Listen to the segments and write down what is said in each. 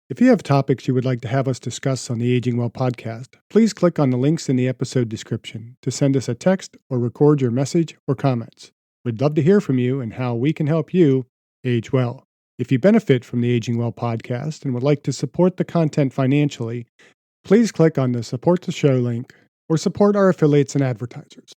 If you have topics you would like to have us discuss on the Aging Well podcast, please click on the links in the episode description to send us a text or record your message or comments. We'd love to hear from you and how we can help you age well. If you benefit from the Aging Well podcast and would like to support the content financially, please click on the Support the Show link or support our affiliates and advertisers.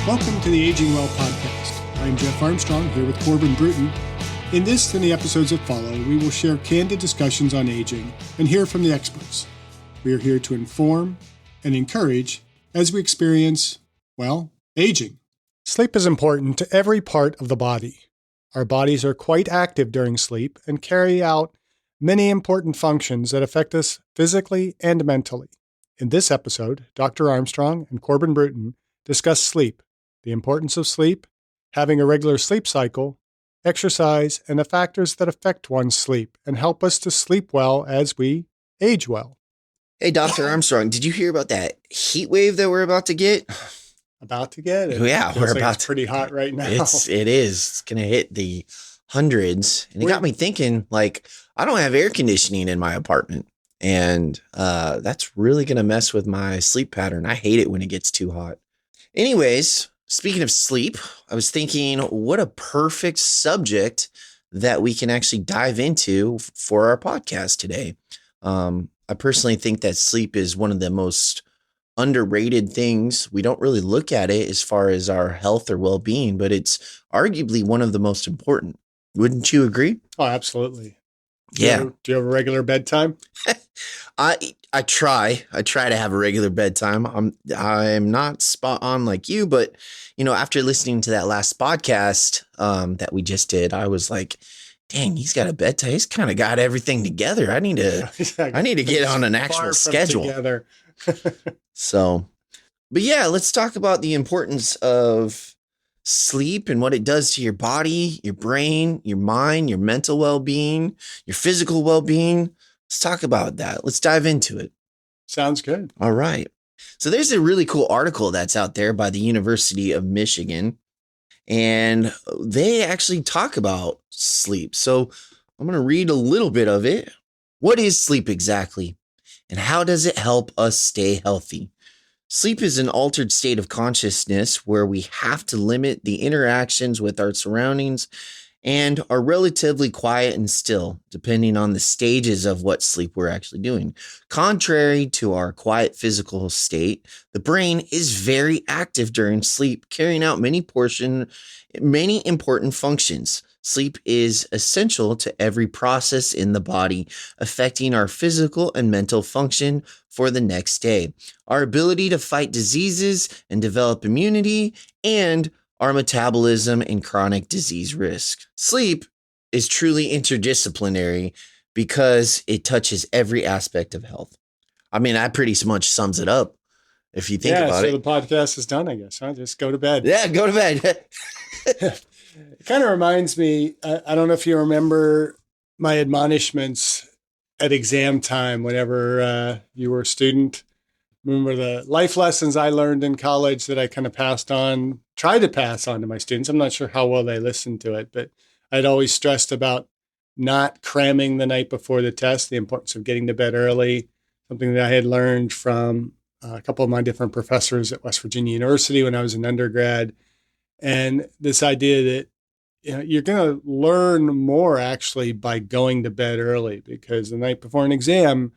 Welcome to the Aging Well podcast. I'm Jeff Armstrong here with Corbin Bruton. In this and the episodes that follow, we will share candid discussions on aging and hear from the experts. We are here to inform and encourage as we experience, aging. Sleep is important to every part of the body. Our bodies are quite active during sleep and carry out many important functions that affect us physically and mentally. In this episode, Dr. Armstrong and Corbin Bruton discuss sleep, the importance of sleep, having a regular sleep cycle, exercise, and the factors that affect one's sleep and help us to sleep well as we age well. Hey, Dr. Armstrong, did you hear about that heat wave that we're about to get? About to get it. Yeah, we're about it's pretty hot right now. It is. It's going to hit the hundreds. And it got me thinking, I don't have air conditioning in my apartment. And that's really going to mess with my sleep pattern. I hate it when it gets too hot. Anyways, speaking of sleep, I was thinking what a perfect subject that we can actually dive into for our podcast today. I personally think that sleep is one of the most underrated things. We don't really look at it as far as our health or well-being, but it's arguably one of the most important. Wouldn't you agree? Oh, absolutely. Do you have a regular bedtime? I try to have a regular bedtime. I'm not spot on like you, but after listening to that last podcast that we just did, I was like, dang, he's got a bedtime. He's kind of got everything together. I need to get on an actual schedule. But yeah, let's talk about the importance of sleep and what it does to your body, your brain, your mind, your mental well-being, your physical well-being. Let's talk about that. Let's dive into it. Sounds good. All right. So there's a really cool article that's out there by the University of Michigan, and they actually talk about sleep. So I'm going to read a little bit of it. What is sleep exactly? And how does it help us stay healthy? Sleep is an altered state of consciousness where we have to limit the interactions with our surroundings and are relatively quiet and still, depending on the stages of what sleep we're actually doing. Contrary to our quiet physical state, the brain is very active during sleep, carrying out many important functions. Sleep is essential to every process in the body, affecting our physical and mental function for the next day, our ability to fight diseases and develop immunity, and our metabolism and chronic disease risk. Sleep is truly interdisciplinary because it touches every aspect of health. I mean, that pretty much sums it up if you think about it. So the podcast is done, I guess, huh? Just go to bed. Yeah, go to bed. It kind of reminds me, I don't know if you remember my admonishments at exam time whenever you were a student. Remember the life lessons I learned in college that I kind of tried to pass on to my students. I'm not sure how well they listened to it, but I'd always stressed about not cramming the night before the test, the importance of getting to bed early, something that I had learned from a couple of my different professors at West Virginia University when I was an undergrad. And this idea that you're going to learn more actually by going to bed early, because the night before an exam,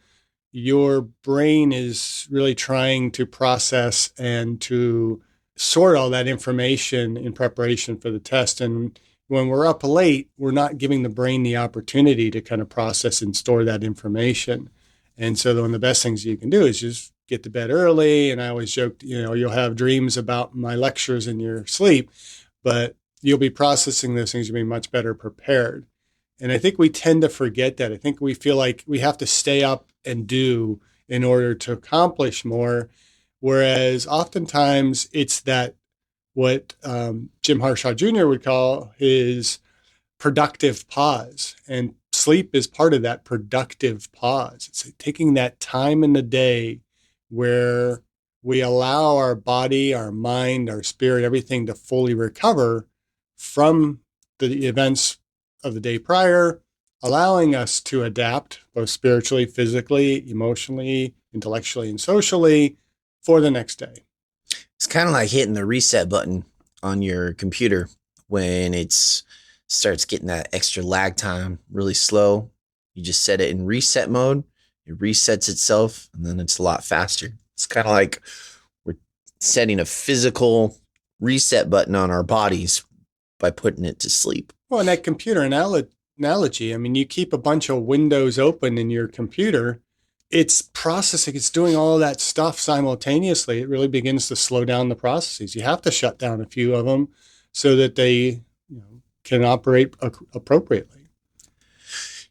your brain is really trying to process and to sort all that information in preparation for the test. And when we're up late, we're not giving the brain the opportunity to kind of process and store that information. And so one of the best things you can do is just get to bed early. And I always joked, you'll have dreams about my lectures in your sleep, but you'll be processing those things. You'll be much better prepared. And I think we tend to forget that. I think we feel like we have to stay up and do in order to accomplish more. Whereas oftentimes it's that what Jim Harshaw Jr. would call his productive pause. And sleep is part of that productive pause. It's like taking that time in the day where we allow our body, our mind, our spirit, everything to fully recover from the events of the day prior, allowing us to adapt both spiritually, physically, emotionally, intellectually, and socially for the next day. It's kind of like hitting the reset button on your computer when it's starts getting that extra lag time really slow. You just set it in reset mode, it resets itself, and then it's a lot faster. It's kind of like we're setting a physical reset button on our bodies by putting it to sleep. Well, in that computer analogy, I mean, you keep a bunch of windows open in your computer, it's processing, it's doing all that stuff simultaneously. It really begins to slow down the processes. You have to shut down a few of them so that they can operate appropriately.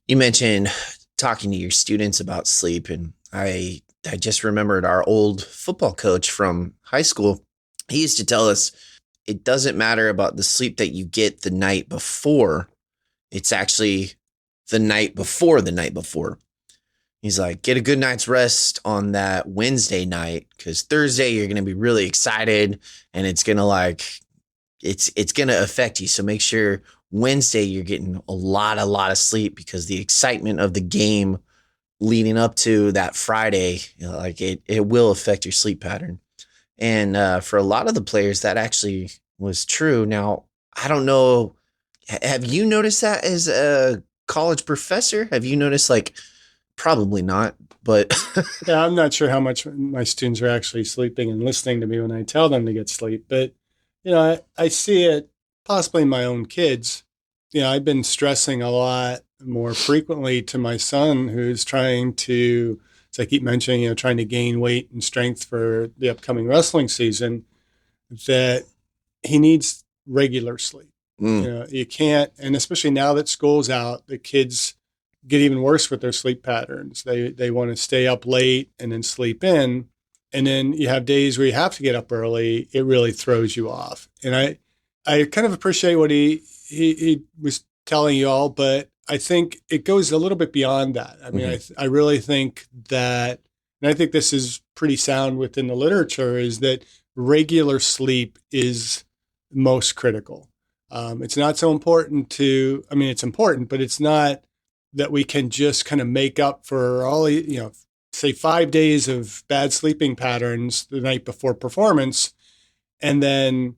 You mentioned talking to your students about sleep, and I just remembered our old football coach from high school. He used to tell us it doesn't matter about the sleep that you get the night before. It's actually the night before the night before. He's like, get a good night's rest on that Wednesday night, because Thursday you're going to be really excited and it's going to it's going to affect you. So make sure Wednesday you're getting a lot of sleep, because the excitement of the game leading up to that Friday, it will affect your sleep pattern. And for a lot of the players, that actually was true. Now, I don't know. Have you noticed that as a college professor? Have you noticed, probably not, but yeah, I'm not sure how much my students are actually sleeping and listening to me when I tell them to get sleep. But, I see it possibly in my own kids. I've been stressing a lot more frequently to my son, who's trying to, as I keep mentioning, trying to gain weight and strength for the upcoming wrestling season, that he needs regular sleep. You can't, and especially now that school's out, the kids get even worse with their sleep patterns. They want to stay up late and then sleep in. And then you have days where you have to get up early. It really throws you off. And I kind of appreciate what he was telling you all, but I think it goes a little bit beyond that. I mean, I really think that, and I think this is pretty sound within the literature, is that regular sleep is most critical. It's not so important it's important, but it's not that we can just kind of make up for all, say 5 days of bad sleeping patterns the night before performance, and then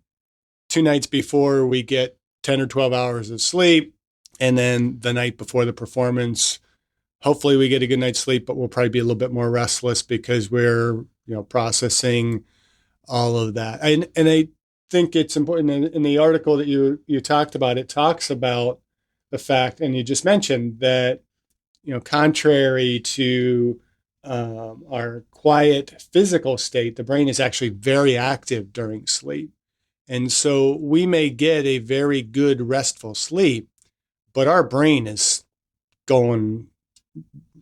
2 nights before we get 10 or 12 hours of sleep. And then the night before the performance, hopefully we get a good night's sleep, but we'll probably be a little bit more restless because we're, processing all of that. And I think it's important in the article that you talked about, it talks about the fact, and you just mentioned that, contrary to our quiet physical state, the brain is actually very active during sleep. And so we may get a very good restful sleep, but our brain is going,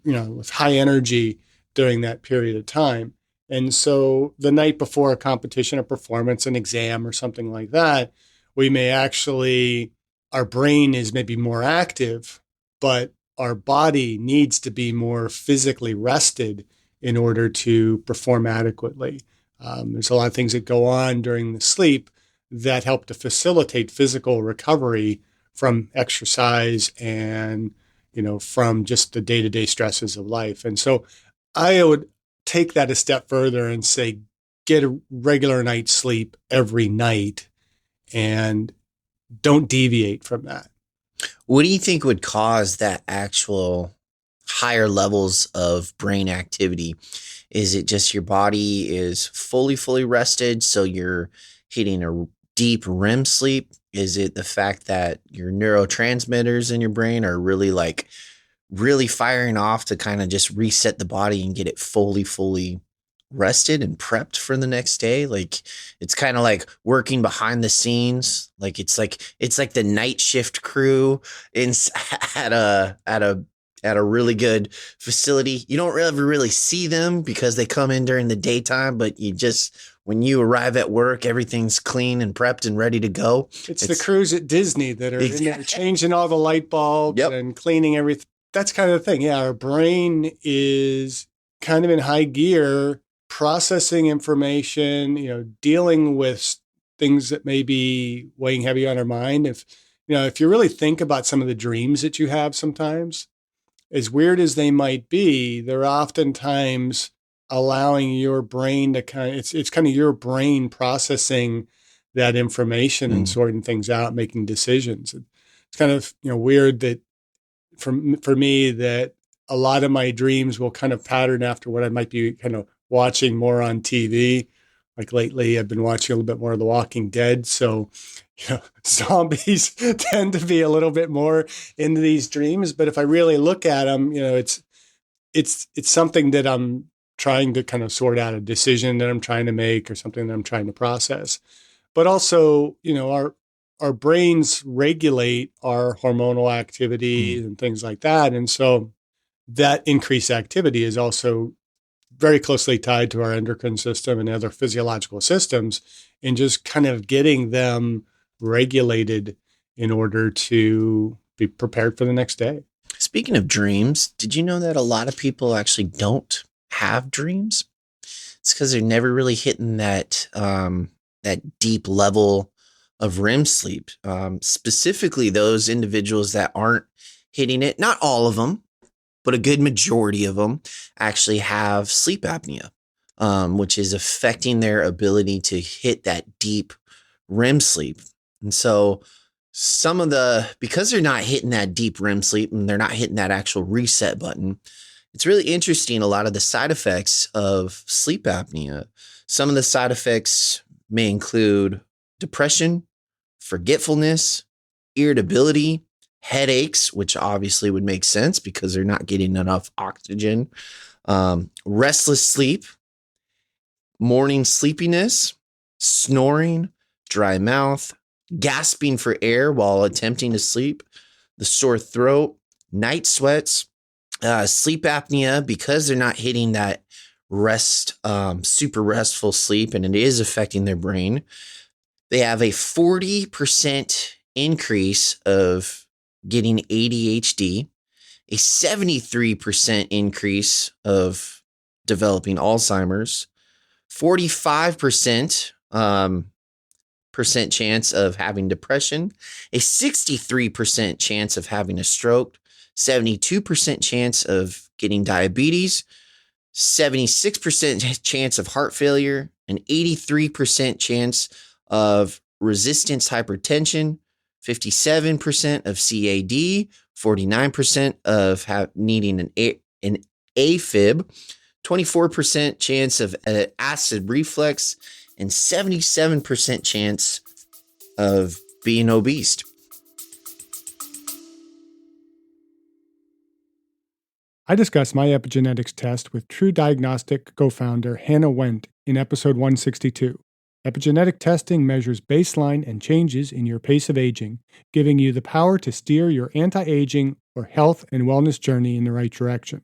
with high energy during that period of time. And so the night before a competition, a performance, an exam, or something like that, we may actually, our brain is maybe more active, but our body needs to be more physically rested in order to perform adequately. There's a lot of things that go on during the sleep that help to facilitate physical recovery from exercise and, from just the day-to-day stresses of life. And so I would take that a step further and say, get a regular night's sleep every night and don't deviate from that. What do you think would cause that actual higher levels of brain activity? Is it just your body is fully rested, so you're hitting a deep REM sleep? Is it the fact that your neurotransmitters in your brain are really firing off to kind of just reset the body and get it fully rested and prepped for the next day? It's kind of like working behind the scenes. It's like the night shift crew at a really good facility. You don't ever really see them because they come in during the daytime, but when you arrive at work, everything's clean and prepped and ready to go. It's the crews at Disney that are in there changing all the light bulbs and cleaning everything that's kind of the thing. Yeah, our brain is kind of in high gear, processing information, dealing with things that may be weighing heavy on our mind. If you really think about some of the dreams that you have sometimes, as weird as they might be, they're oftentimes allowing your brain to it's kind of your brain processing that information and Mm. sorting things out, making decisions. It's kind of, weird that for me that a lot of my dreams will kind of pattern after what I might be kind of watching more on TV. Like lately, I've been watching a little bit more of The Walking Dead. So, zombies tend to be a little bit more into these dreams. But if I really look at them, it's something that I'm trying to kind of sort out, a decision that I'm trying to make or something that I'm trying to process. But also, our brains regulate our hormonal activity Mm. and things like that. And so that increased activity is also very closely tied to our endocrine system and other physiological systems, and just kind of getting them regulated in order to be prepared for the next day. Speaking of dreams, did you know that a lot of people actually don't have dreams? It's because they're never really hitting that deep level of REM sleep. Specifically, those individuals that aren't hitting it, not all of them, but a good majority of them actually have sleep apnea, which is affecting their ability to hit that deep REM sleep. And so because they're not hitting that deep REM sleep and they're not hitting that actual reset button, it's really interesting. A lot of the side effects of sleep apnea, some of the side effects may include depression, forgetfulness, irritability, headaches, which obviously would make sense because they're not getting enough oxygen, restless sleep, morning sleepiness, snoring, dry mouth, gasping for air while attempting to sleep, the sore throat, night sweats, sleep apnea, because they're not hitting that super restful sleep, and it is affecting their brain. They have a 40% increase of getting ADHD, a 73% increase of developing Alzheimer's, 45% percent chance of having depression, a 63% chance of having a stroke, 72% chance of getting diabetes, 76% chance of heart failure, an 83% chance of resistance hypertension, 57% of CAD, 49% of needing an AFib, 24% chance of acid reflux, and 77% chance of being obese. I discussed my epigenetics test with True Diagnostic co-founder Hannah Wendt in episode 162. Epigenetic testing measures baseline and changes in your pace of aging, giving you the power to steer your anti-aging or health and wellness journey in the right direction.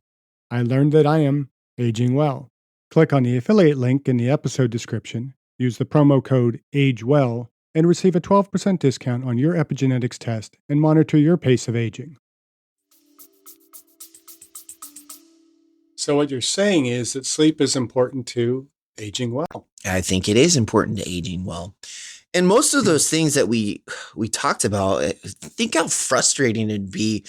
I learned that I am aging well. Click on the affiliate link in the episode description, use the promo code AGEWELL, and receive a 12% discount on your epigenetics test and monitor your pace of aging. So what you're saying is that sleep is important to aging well. I think it is important to aging well. And most of those things that we talked about, think how frustrating it'd be,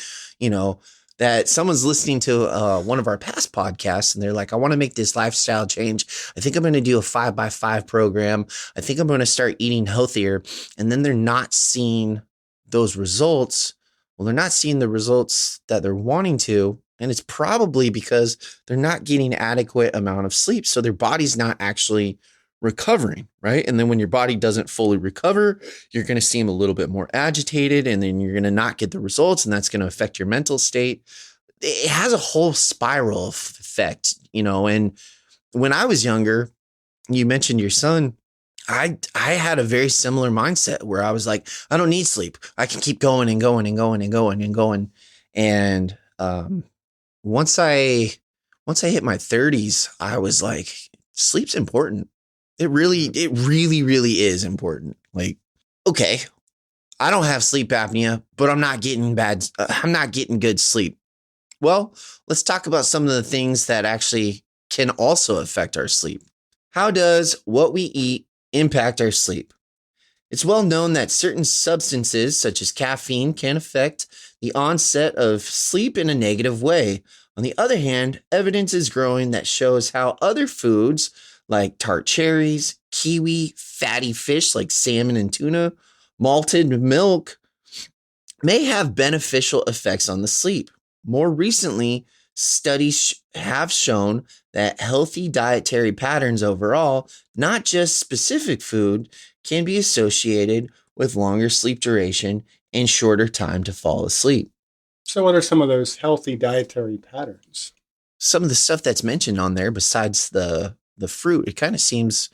that someone's listening to one of our past podcasts and they're like, I want to make this lifestyle change. I think I'm going to do a 5x5 program. I think I'm going to start eating healthier. And then they're not seeing those results. Well, they're not seeing the results that they're wanting to. And it's probably because they're not getting adequate amount of sleep. So their body's not actually recovering, right? And then when your body doesn't fully recover, you're going to seem a little bit more agitated, and then you're going to not get the results, and that's going to affect your mental state. It has a whole spiral effect, and when I was younger, you mentioned your son, I had a very similar mindset where I was like, I don't need sleep. I can keep going and going and going and going and going. And once I hit my 30s, I was like, sleep's important. It really, really is important. Like, okay, I don't have sleep apnea, but I'm not getting good sleep. Well, let's talk about some of the things that actually can also affect our sleep. How does what we eat impact our sleep? It's well known that certain substances, such as caffeine, can affect the onset of sleep in a negative way. On the other hand, evidence is growing that shows how other foods like tart cherries, kiwi, fatty fish like salmon and tuna, malted milk may have beneficial effects on the sleep. More recently, studies have shown that healthy dietary patterns overall, not just specific food, can be associated with longer sleep duration and shorter time to fall asleep. So, what are some of those healthy dietary patterns? Some of the stuff that's mentioned on there, besides the fruit, it kind of seems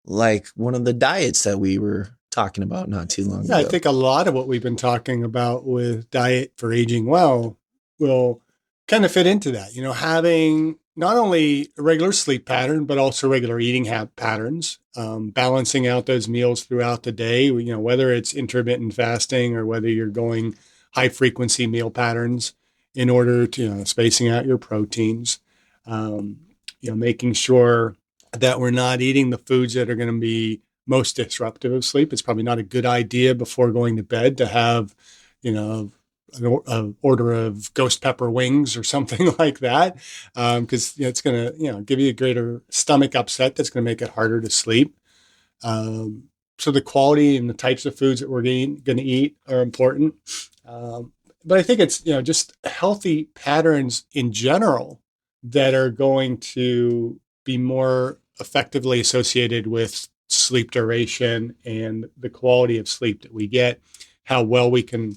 like one of the diets that we were talking about not too long Yeah, I ago. think a lot of what we've been talking about with diet for aging well will kind of fit into that. Having not only a regular sleep pattern, but also regular eating patterns, balancing out those meals throughout the day, whether it's intermittent fasting or whether you're going high frequency meal patterns in order to, spacing out your proteins, making sure that we're not eating the foods that are going to be most disruptive of sleep. It's probably not a good idea before going to bed to have, an order of ghost pepper wings or something like that, because it's going to, give you a greater stomach upset that's going to make it harder to sleep. So the quality and the types of foods that we're going to eat are important. But I think it's, just healthy patterns in general that are going to be more effectively associated with sleep duration and the quality of sleep that we get, how well we can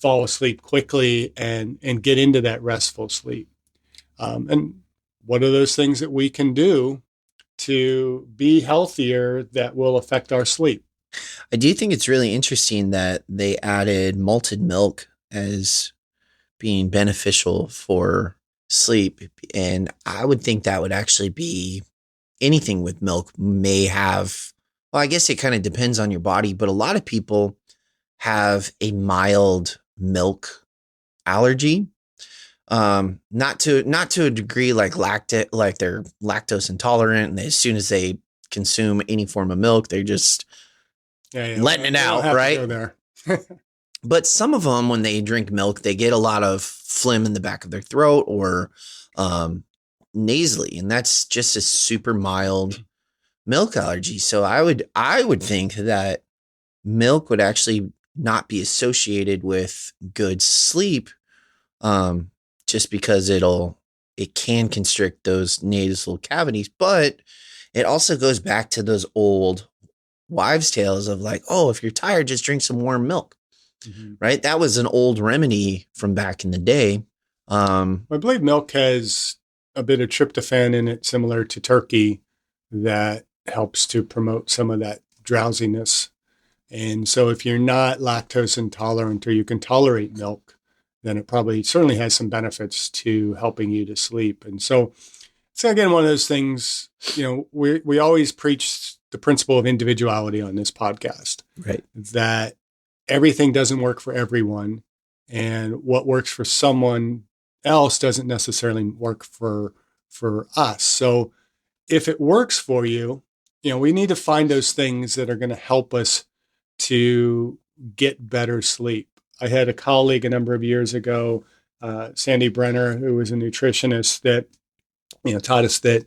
fall asleep quickly and get into that restful sleep. And what are those things that we can do to be healthier that will affect our sleep? I do think it's really interesting that they added malted milk as being beneficial for sleep. And I would think that would actually be anything with milk may have, well, I guess it kind of depends on your body, but a lot of people have a mild milk allergy. Not to a degree like like they're lactose intolerant. And as soon as they consume any form of milk, they're just letting it out, right? Go there. But some of them, when they drink milk, they get a lot of phlegm in the back of their throat or nasally, and that's just a super mild milk allergy. So I would think that milk would actually not be associated with good sleep, just because it can constrict those nasal cavities. But it also goes back to those old wives' tales of like, oh, if you're tired, just drink some warm milk. Mm-hmm. Right? That was an old remedy from back in the day. I believe milk has a bit of tryptophan in it, similar to turkey, that helps to promote some of that drowsiness. And so if you're not lactose intolerant or you can tolerate milk, then it probably certainly has some benefits to helping you to sleep. And so it's again one of those things, we always preach the principle of individuality on this podcast. Right. That everything doesn't work for everyone, and what works for someone else doesn't necessarily work for us. So if it works for you, we need to find those things that are going to help us to get better sleep. I had a colleague a number of years ago, Sandy Brenner, who was a nutritionist, that taught us that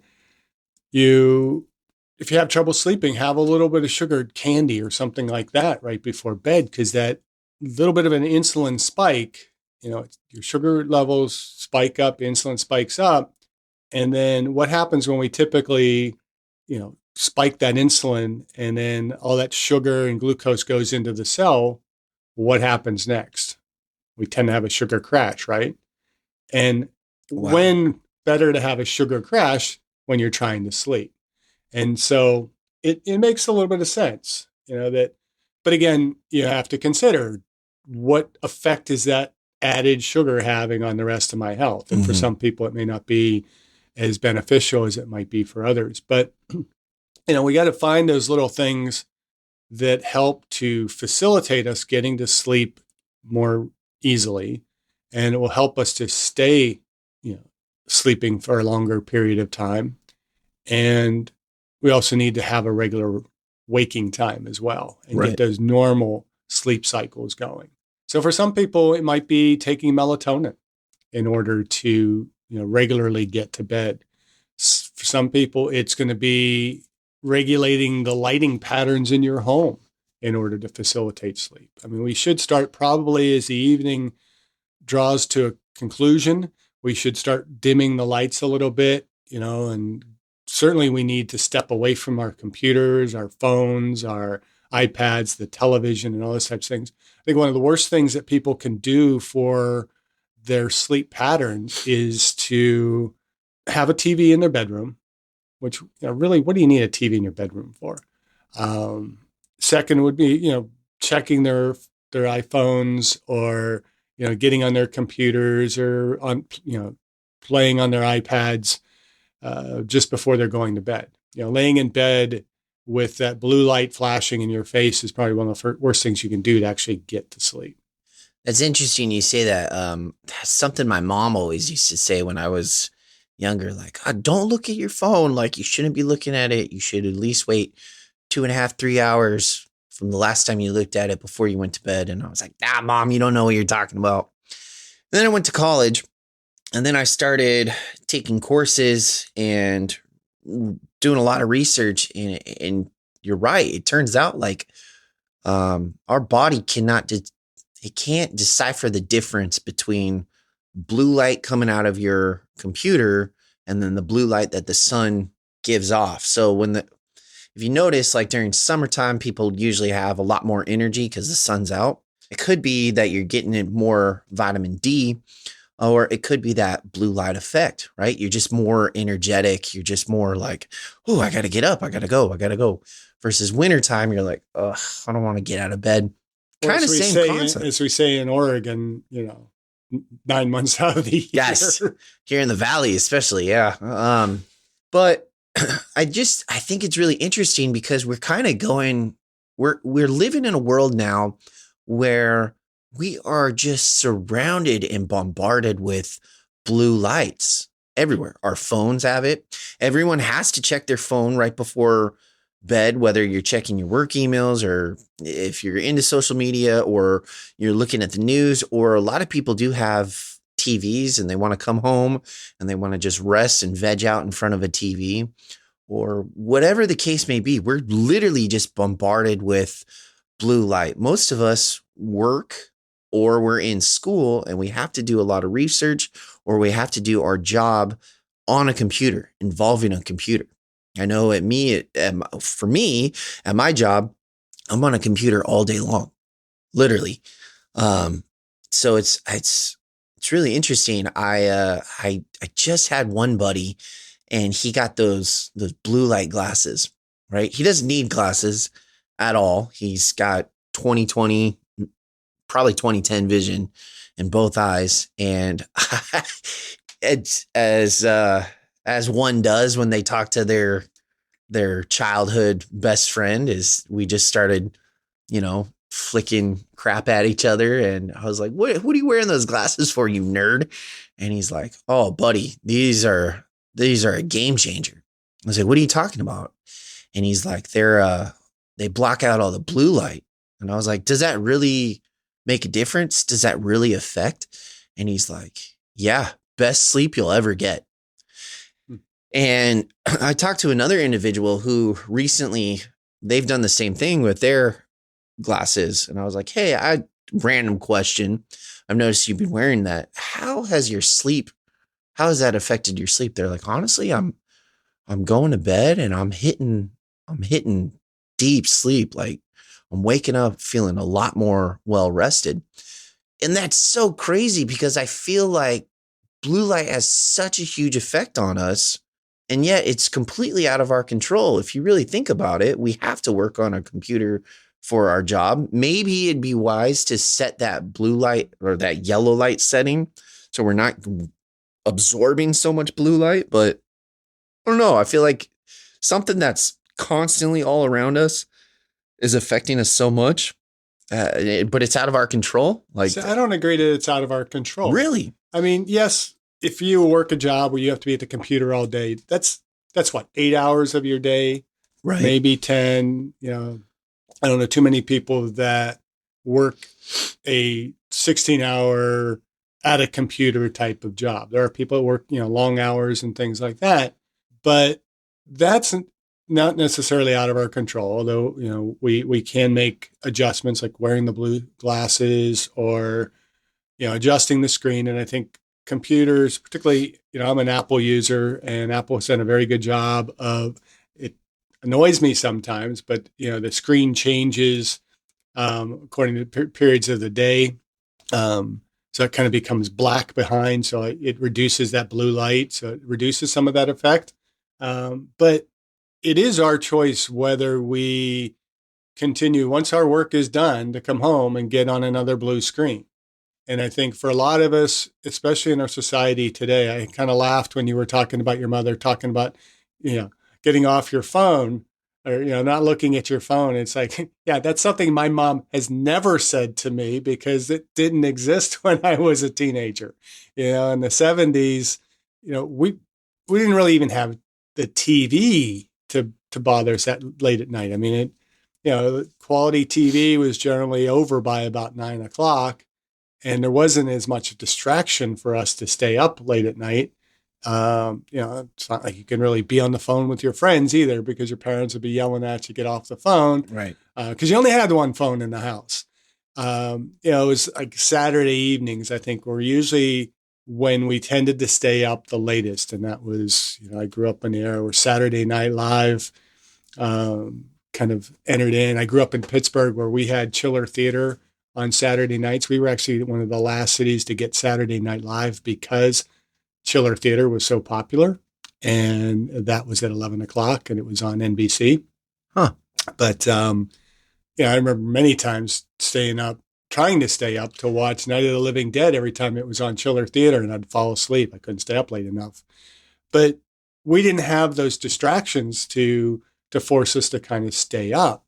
if you have trouble sleeping, have a little bit of sugared candy or something like that right before bed, because that little bit of an insulin spike, your sugar levels spike up, insulin spikes up. And then what happens when we typically, spike that insulin and then all that sugar and glucose goes into the cell? What happens next? We tend to have a sugar crash, right? And Wow. When better to have a sugar crash when you're trying to sleep. And so it makes a little bit of sense, but again, you have to consider what effect is that added sugar having on the rest of my health. And for some people, it may not be as beneficial as it might be for others. But, we got to find those little things that help to facilitate us getting to sleep more easily and it will help us to stay, sleeping for a longer period of time. And we also need to have a regular waking time as well and get Right. those normal sleep cycles going. So for some people, it might be taking melatonin in order to, regularly get to bed. For some people, it's going to be regulating the lighting patterns in your home in order to facilitate sleep. I mean, we should start probably as the evening draws to a conclusion. We should start dimming the lights a little bit, and certainly we need to step away from our computers, our phones, our iPads, the television, and all those types of things. I think one of the worst things that people can do for their sleep patterns is to have a TV in their bedroom, which, really, what do you need a TV in your bedroom for? Second would be, checking their iPhones, or, getting on their computers, or on, playing on their iPads just before they're going to bed. Laying in bed with that blue light flashing in your face is probably one of the worst things you can do to actually get to sleep. That's interesting you say that. That's something my mom always used to say when I was younger, like, don't look at your phone. Like, you shouldn't be looking at it. You should at least wait 2.5, 3 hours from the last time you looked at it before you went to bed. And I was like, Mom, you don't know what you're talking about. And then I went to college, and then I started taking courses and doing a lot of research. And you're right. It turns out like our body it can't decipher the difference between blue light coming out of your computer and then the blue light that the sun gives off. So if you notice, like during summertime, people usually have a lot more energy because the sun's out. It could be that you're getting more vitamin D, or it could be that blue light effect, right? You're just more energetic. You're just more like, oh, I got to get up. I got to go. Versus wintertime, you're like, ugh, I don't want to get out of bed. Kind of same concept. As we say in Oregon, 9 months out of the year. Yes, here in the valley, especially, yeah. But I think it's really interesting because we're kind of we're living in a world now where we are just surrounded and bombarded with blue lights everywhere. Our phones have it. Everyone has to check their phone right before bed, whether you're checking your work emails or if you're into social media or you're looking at the news, or a lot of people do have TVs and they want to come home and they want to just rest and veg out in front of a TV, or whatever the case may be. We're literally just bombarded with blue light. Most of us work or we're in school and we have to do a lot of research, or we have to do our job on a computer, involving a computer. I know for me, at my job, I'm on a computer all day long, literally. So it's really interesting. I just had one buddy, and he got those blue light glasses, right? He doesn't need glasses at all. He's got 20/20, probably 20/10 vision in both eyes, and it's as one does when they talk to their childhood best friend, is we just started, flicking crap at each other. And I was like, what are you wearing those glasses for, you nerd? And he's like, oh, buddy, these are a game changer. I said, what are you talking about? And he's like, they block out all the blue light. And I was like, does that really make a difference? Does that really affect? And he's like, yeah, best sleep you'll ever get. And I talked to another individual who recently, they've done the same thing with their glasses. And I was like, hey, random question. I've noticed you've been wearing that. How has that affected your sleep? They're like, honestly, I'm going to bed and I'm hitting deep sleep. Like, I'm waking up feeling a lot more well rested. And that's so crazy because I feel like blue light has such a huge effect on us. And yet it's completely out of our control. If you really think about it, we have to work on a computer for our job. Maybe it'd be wise to set that blue light or that yellow light setting so we're not absorbing so much blue light. But I don't know. I feel like something that's constantly all around us is affecting us so much. But it's out of our control. Like, So I don't agree that it's out of our control. really? I mean, yes, if you work a job where you have to be at the computer all day, that's what, 8 hours of your day, Right. maybe 10. I don't know too many people that work a 16-hour at a computer type of job. There are people that work, long hours and things like that, but that's not necessarily out of our control. Although, we can make adjustments like wearing the blue glasses or, adjusting the screen. And I think computers, particularly, I'm an Apple user, and Apple has done a very good job of it. Annoys me sometimes, but the screen changes according to periods of the day. So it kind of becomes black behind. So it reduces that blue light. So it reduces some of that effect. But it is our choice whether we continue once our work is done to come home and get on another blue screen. And I think for a lot of us, especially in our society today, I kind of laughed when you were talking about your mother talking about, getting off your phone or, not looking at your phone. It's like, yeah, that's something my mom has never said to me because it didn't exist when I was a teenager. In the 70s, we didn't really even have the TV to bother us that late at night. I mean, quality TV was generally over by about 9 o'clock, and there wasn't as much distraction for us to stay up late at night. It's not like you can really be on the phone with your friends either because your parents would be yelling at you, get off the phone. Right. Because you only had one phone in the house. It was like Saturday evenings, I think, were usually when we tended to stay up the latest. And that was, I grew up in the era where Saturday Night Live kind of entered in. I grew up in Pittsburgh where we had Chiller Theater on Saturday nights. We were actually one of the last cities to get Saturday Night Live because Chiller Theater was so popular. And that was at 11 o'clock and it was on NBC. Huh. But, I remember many times trying to stay up to watch Night of the Living Dead every time it was on Chiller Theater, and I'd fall asleep. I couldn't stay up late enough. But we didn't have those distractions to force us to kind of stay up.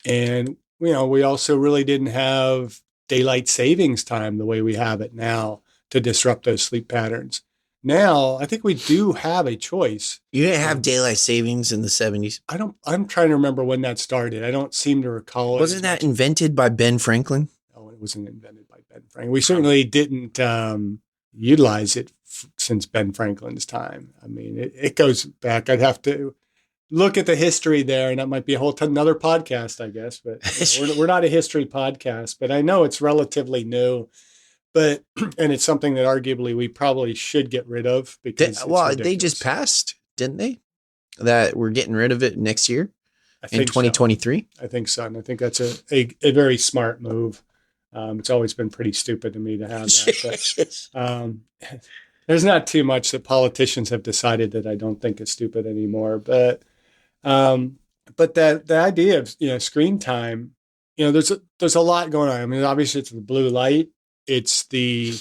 And, we also really didn't have daylight savings time the way we have it now to disrupt those sleep patterns. Now, I think we do have a choice. You didn't have daylight savings in the 70s? I'm trying to remember when that started. I don't seem to recall. Wasn't that invented by Ben Franklin? No, it wasn't invented by Ben Franklin. We certainly didn't utilize it since Ben Franklin's time. I mean, it goes back. I'd have to look at the history there, and that might be a whole another podcast, I guess. But we're not a history podcast, but I know it's relatively new. But and it's something that arguably we probably should get rid of because they just passed, didn't they? That we're getting rid of it next year in 2023. So. I think so, and I think that's a very smart move. It's always been pretty stupid to me to have that. But, there's not too much that politicians have decided that I don't think is stupid anymore. But the idea of screen time, there's a lot going on. I mean, obviously it's the blue light. It's the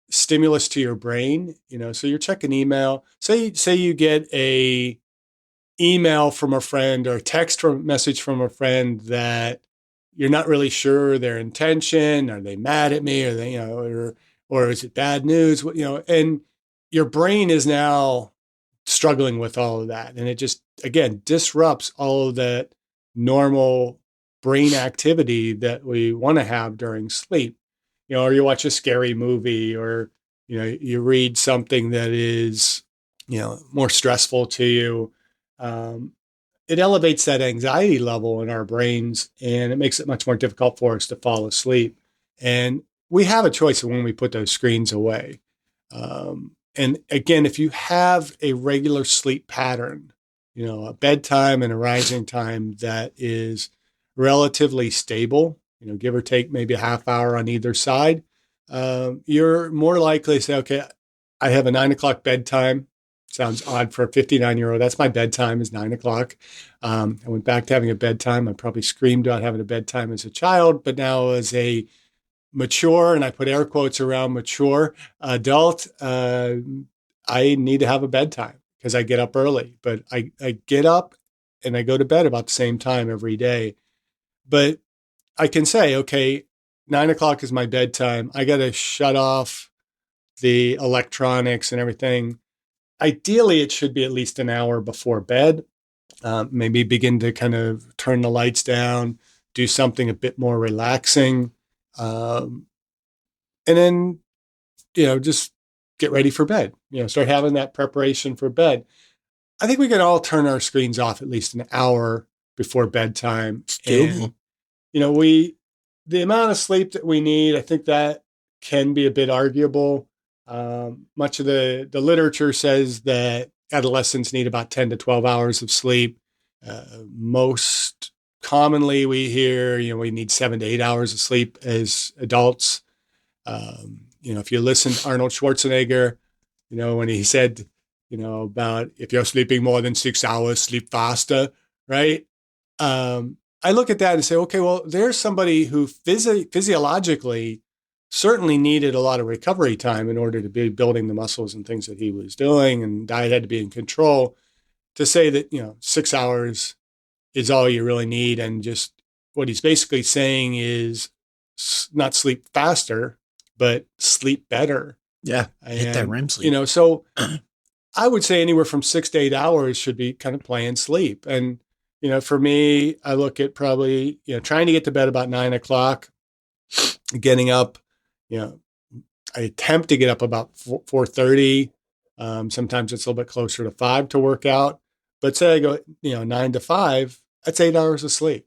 stimulus to your brain, so you're checking email. Say you get a email from a friend or a text message from a friend that you're not really sure their intention. Are they mad at me? Or they, or is it bad news? And your brain is now struggling with all of that. And it just, again, disrupts all of that normal brain activity that we want to have during sleep. Or you watch a scary movie or, you read something that is, more stressful to you. It elevates that anxiety level in our brains and it makes it much more difficult for us to fall asleep. And we have a choice of when we put those screens away. And again, if you have a regular sleep pattern, a bedtime and a rising time that is relatively stable, give or take maybe a half hour on either side, you're more likely to say, okay, I have a 9 o'clock bedtime. Sounds odd for a 59-year-old. That's my bedtime is 9 o'clock. I went back to having a bedtime. I probably screamed about having a bedtime as a child, but now as a mature, and I put air quotes around mature adult, I need to have a bedtime because I get up early, but I get up and I go to bed about the same time every day. But I can say, okay, 9 o'clock is my bedtime. I got to shut off the electronics and everything. Ideally, it should be at least an hour before bed. Maybe begin to kind of turn the lights down, do something a bit more relaxing. Um, and then, just get ready for bed, start having that preparation for bed. I think we can all turn our screens off at least an hour before bedtime. It's And, doable. the amount of sleep that we need, I think that can be a bit arguable. Much of the literature says that adolescents need about 10 to 12 hours of sleep. Most commonly we hear, we need 7 to 8 hours of sleep as adults. If you listen to Arnold Schwarzenegger, when he said, about if you're sleeping more than 6 hours, sleep faster, right? I look at that and say, okay, well, there's somebody who physiologically certainly needed a lot of recovery time in order to be building the muscles and things that he was doing, and diet had to be in control. To say that, 6 hours is all you really need, and just what he's basically saying is not sleep faster, but sleep better. Yeah. Hit that And, REM sleep. so I would say anywhere from 6 to 8 hours should be kind of planned sleep. And, for me, I look at probably, trying to get to bed about 9 o'clock, getting up, I attempt to get up about 4:30. Sometimes it's a little bit closer to 5 to work out. But say I go, 9 to 5, that's 8 hours of sleep.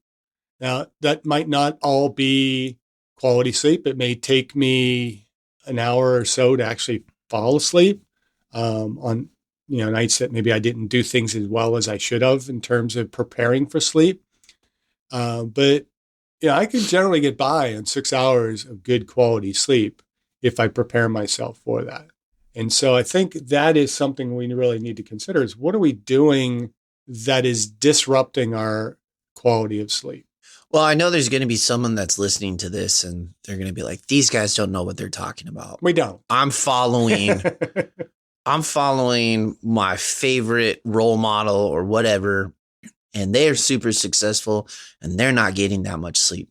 Now, that might not all be quality sleep. It may take me an hour or so to actually fall asleep on nights that maybe I didn't do things as well as I should have in terms of preparing for sleep. But I can generally get by on 6 hours of good quality sleep if I prepare myself for that. And so I think that is something we really need to consider is what are we doing that is disrupting our quality of sleep? Well, I know there's going to be someone that's listening to this and they're going to be like, these guys don't know what they're talking about. We don't. I'm following my favorite role model or whatever, and they're super successful and they're not getting that much sleep.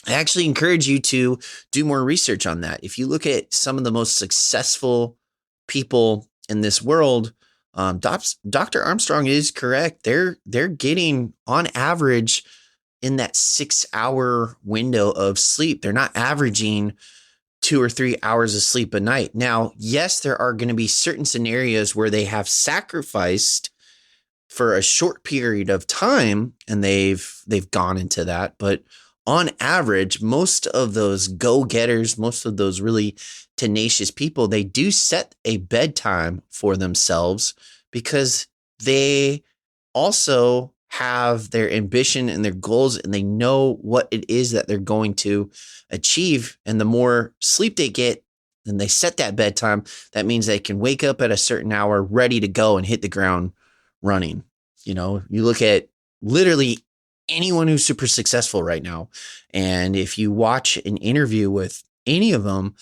I actually encourage you to do more research on that. If you look at some of the most successful people in this world, Dr. Armstrong is correct. They're getting on average in that 6 hour window of sleep. They're not averaging 2 or 3 hours of sleep a night. Now, yes, there are going to be certain scenarios where they have sacrificed for a short period of time and they've gone into that. But on average, most of those go-getters, most of those really tenacious people, they do set a bedtime for themselves because they also have their ambition and their goals and they know what it is that they're going to achieve. And the more sleep they get and they set that bedtime, that means they can wake up at a certain hour ready to go and hit the ground running. You look at literally anyone who's super successful right now. And if you watch an interview with any of them,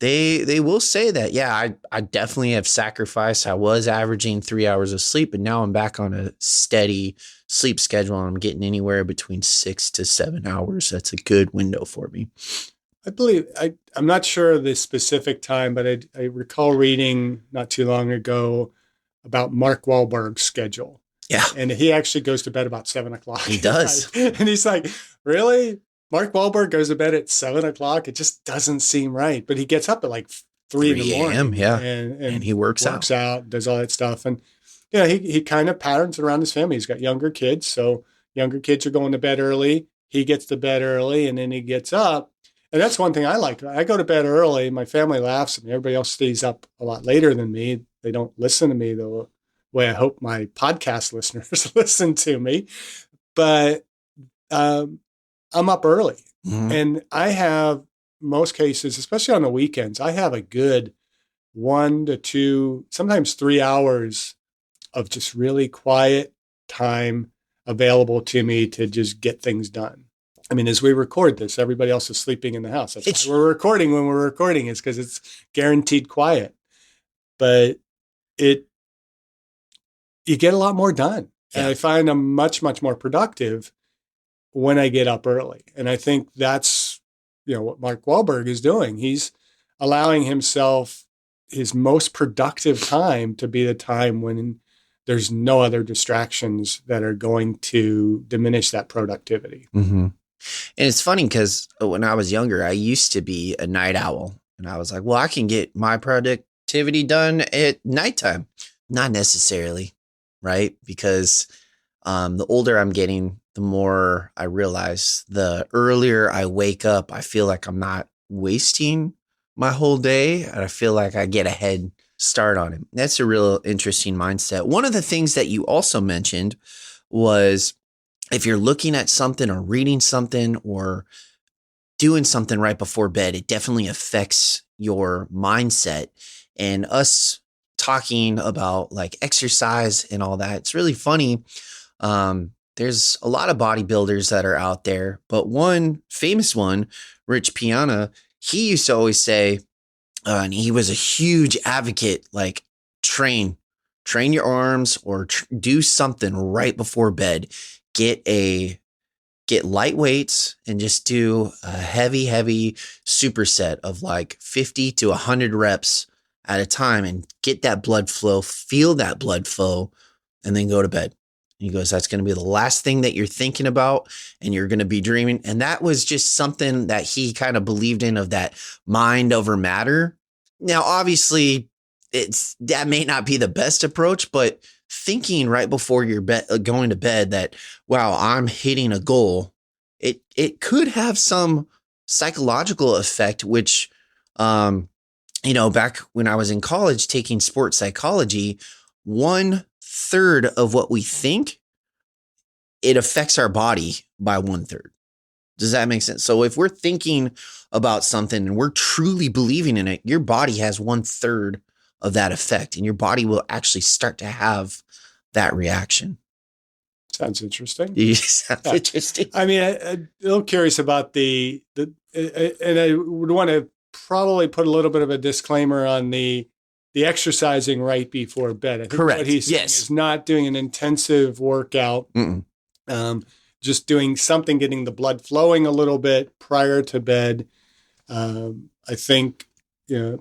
they will say that, yeah, I definitely have sacrificed. I was averaging 3 hours of sleep, and now I'm back on a steady sleep schedule. And I'm getting anywhere between 6 to 7 hours. That's a good window for me. I believe, I'm not sure of the specific time, but I recall reading not too long ago about Mark Wahlberg's schedule. Yeah. And he actually goes to bed about 7 o'clock. He does. And he's like, really? Mark Wahlberg goes to bed at 7 o'clock? It just doesn't seem right. But he gets up at like 3 in the morning. Yeah. And he works out, does all that stuff. And he kind of patterns around his family. He's got younger kids. So younger kids are going to bed early. He gets to bed early and then he gets up. And that's one thing I like. I go to bed early. My family laughs at me. Everybody else stays up a lot later than me. They don't listen to me the way I hope my podcast listeners listen to me. But I'm up early. Mm-hmm. And I have most cases, especially on the weekends, I have a good 1 to 2, sometimes 3 hours of just really quiet time available to me to just get things done. I mean, as we record this, everybody else is sleeping in the house. That's why we're recording when we're recording, is because it's guaranteed quiet. But you get a lot more done. Yeah. And I find I'm much, much more productive when I get up early. And I think that's, what Mark Wahlberg is doing. He's allowing himself his most productive time to be the time when there's no other distractions that are going to diminish that productivity. Mm-hmm. And it's funny because when I was younger, I used to be a night owl. And I was like, well, I can get my productivity done at nighttime. Not necessarily, right? Because the older I'm getting, the more I realize the earlier I wake up, I feel like I'm not wasting my whole day. And I feel like I get a head start on it. That's a real interesting mindset. One of the things that you also mentioned was if you're looking at something or reading something or doing something right before bed, it definitely affects your mindset. And us talking about like exercise and all that, it's really funny. There's a lot of bodybuilders that are out there, but one famous one, Rich Piana, he used to always say, and he was a huge advocate, like train your arms or do something right before bed. Get light weights and just do a heavy superset of like 50 to 100 reps at a time and get that blood flow, feel that blood flow, and then go to bed. He goes, that's going to be the last thing that you're thinking about and you're going to be dreaming. And that was just something that he kind of believed in, of that mind over matter. Now, obviously, that may not be the best approach, but thinking right before you're going to bed that, wow, I'm hitting a goal, it could have some psychological effect, which, back when I was in college taking sports psychology, 1/3 of what we think, it affects our body by 1/3. Does that make sense? So if we're thinking about something and we're truly believing in it, your body has 1/3 of that effect, and your body will actually start to have that reaction. Sounds interesting. Sounds interesting. I mean, I'm a little curious about and I would want to probably put a little bit of a disclaimer on the exercising right before bed. I think Correct. what he's saying is not doing an intensive workout, just doing something, getting the blood flowing a little bit prior to bed. I think,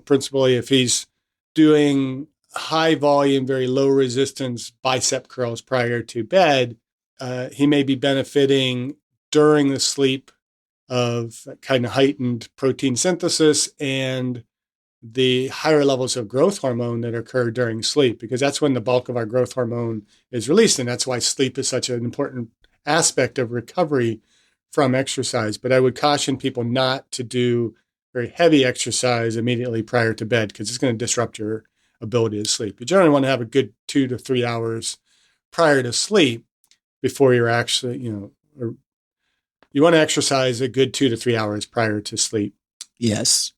principally if he's doing high volume, very low resistance bicep curls prior to bed, he may be benefiting during the sleep of kind of heightened protein synthesis and the higher levels of growth hormone that occur during sleep, because that's when the bulk of our growth hormone is released. And that's why sleep is such an important aspect of recovery from exercise. But I would caution people not to do very heavy exercise immediately prior to bed, because it's going to disrupt your ability to sleep. You generally want to have a good 2 to 3 hours prior to sleep before you're actually, you want to exercise a good 2 to 3 hours prior to sleep. Yes.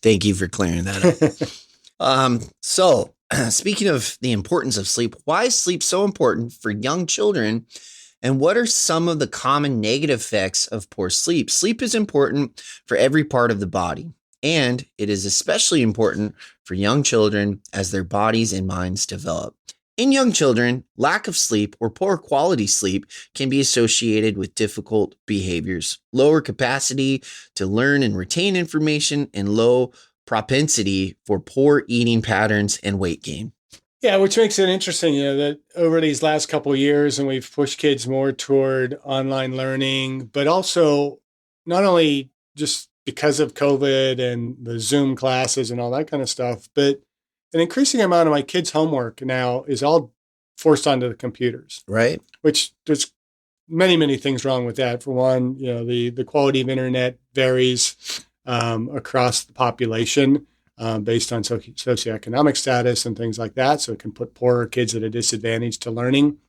Thank you for clearing that up. So speaking of the importance of sleep, why is sleep so important for young children? And what are some of the common negative effects of poor sleep? Sleep is important for every part of the body, and it is especially important for young children as their bodies and minds develop. In young children, lack of sleep or poor quality sleep can be associated with difficult behaviors, lower capacity to learn and retain information, and low propensity for poor eating patterns and weight gain. Yeah, which makes it interesting, that over these last couple of years, and we've pushed kids more toward online learning, but also not only just because of COVID and the Zoom classes and all that kind of stuff, but an increasing amount of my kids' homework now is all forced onto the computers. Right. Which there's many, many things wrong with that. For one, the quality of internet varies across the population based on socioeconomic status and things like that. So it can put poorer kids at a disadvantage to learning.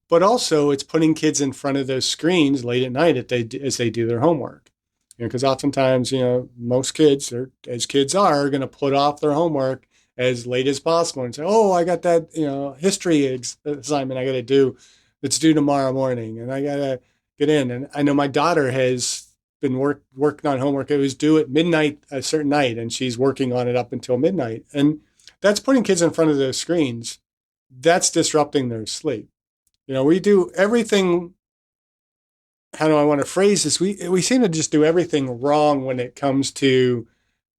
But also it's putting kids in front of those screens late at night as they do their homework. Because oftentimes, most kids, as kids are going to put off their homework as late as possible and say, oh, I got that, history assignment I got to do. It's due tomorrow morning and I got to get in. And I know my daughter has been working on homework. It was due at midnight, a certain night, and she's working on it up until midnight. And that's putting kids in front of those screens. That's disrupting their sleep. We do everything how do I want to phrase this? We seem to just do everything wrong when it comes to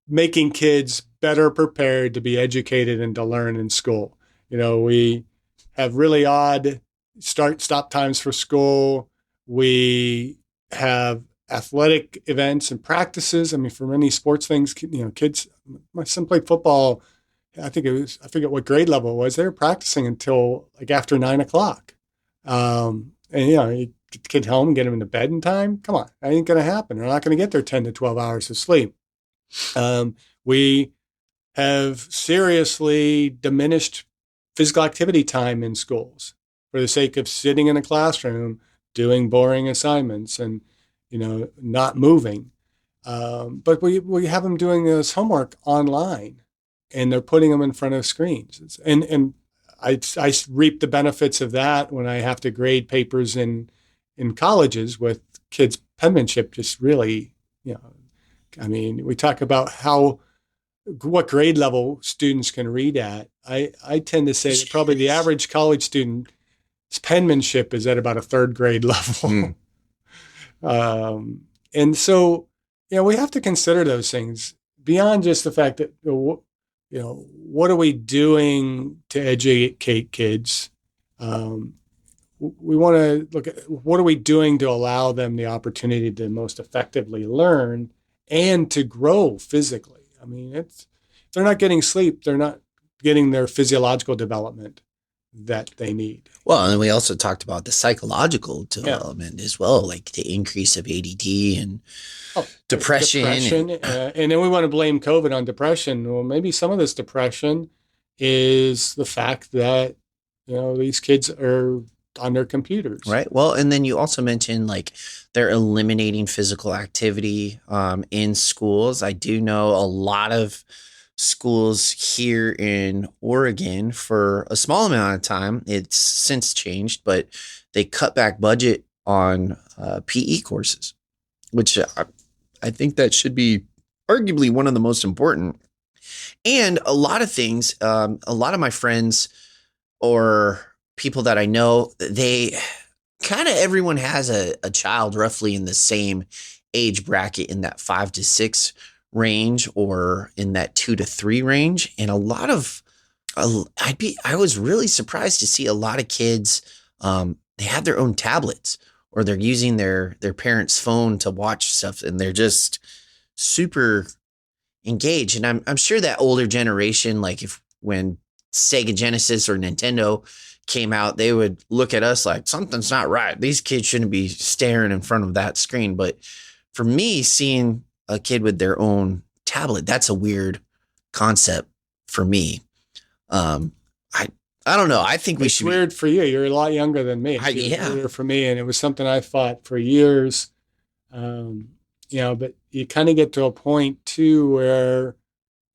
making kids better prepared to be educated and to learn in school. We have really odd stop times for school. We have athletic events and practices. I mean, for many sports things, kids, my son played football. I forget what grade level it was. They were practicing until like after 9 o'clock. And you get the kid home and get him into bed in time. Come on, that ain't going to happen. They're not going to get their 10 to 12 hours of sleep. We have seriously diminished physical activity time in schools for the sake of sitting in a classroom doing boring assignments and not moving. But we have them doing this homework online, and they're putting them in front of screens. And I reap the benefits of that when I have to grade papers in colleges with kids' penmanship. Just really, I mean, we talk about what grade level students can read at. I tend to say that probably the average college student's penmanship is at about a third grade level. Mm. And so, we have to consider those things beyond just the fact that, what are we doing to educate kids? We want to look at what are we doing to allow them the opportunity to most effectively learn and to grow physically. I mean, if they're not getting sleep, they're not getting their physiological development that they need. Well, and we also talked about the psychological development as well, like the increase of ADD and depression. And then we want to blame COVID on depression. Well, maybe some of this depression is the fact that, these kids are on their computers. Right. Well, and then you also mentioned like they're eliminating physical activity in schools. I do know a lot of schools here in Oregon for a small amount of time. It's since changed, but they cut back budget on PE courses, which I think that should be arguably one of the most important. And a lot of things, a lot of my friends or people that I know, they kind of everyone has a child roughly in the same age bracket in that 5 to 6 range or in that 2 to 3 range. And I was really surprised to see a lot of kids, they have their own tablets or they're using their parents' phone to watch stuff and they're just super engaged. And I'm sure that older generation, like when Sega Genesis or Nintendo came out, they would look at us like something's not right. These kids shouldn't be staring in front of that screen. But for me, seeing a kid with their own tablet, that's a weird concept for me. I don't know. I think it's weird for you. You're a lot younger than me. It's weird for me. And it was something I fought for years. But you kind of get to a point too where,